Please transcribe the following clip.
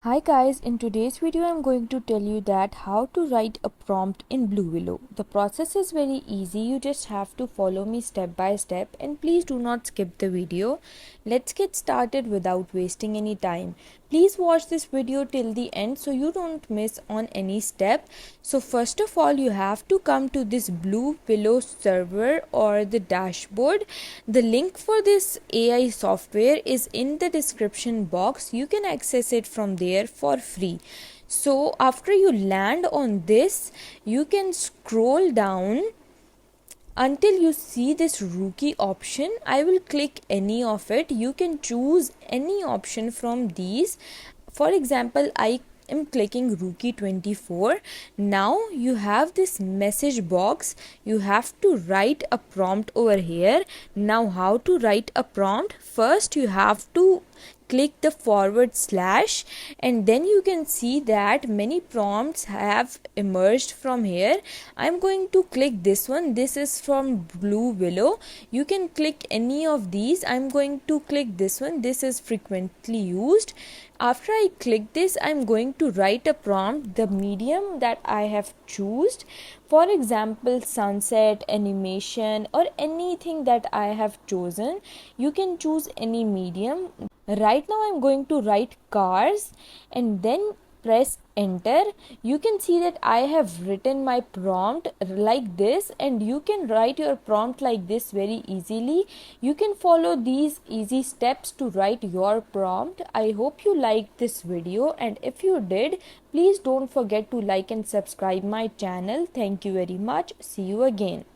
Hi guys, in today's video I'm going to tell you that how to write a prompt in Blue Willow. The process is very easy. You just have to follow me step by step and please do not skip the video. Let's get started without wasting any time. Please watch this video till the end so you don't miss on any step. So first of all you have to come to this Blue Willow server or the dashboard. The link for this AI software is in the description box. You can access it from there for free. So after you land on this, you can scroll down until you see this rookie option. I will click any of it. You can choose any option from these. For example, I am clicking rookie 24. Now you have this message box. You have to write a prompt over here. Now how to write a prompt? First you have to click the forward slash and then you can see that many prompts have emerged from here. I'm going to click this one. This is from Blue Willow. You can click any of these. I'm going to click this one. This is frequently used. After I click this, I'm going to write a prompt, the medium that I have chosen. For example, sunset, animation, or anything that I have chosen. You can choose any medium. Right now I'm going to write cars and then press enter. You can see that I have written my prompt like this, and you can write your prompt like this very easily. You can follow these easy steps to write your prompt. I hope you liked this video, and if you did, please don't forget to like and subscribe my channel. Thank you very much. See you again.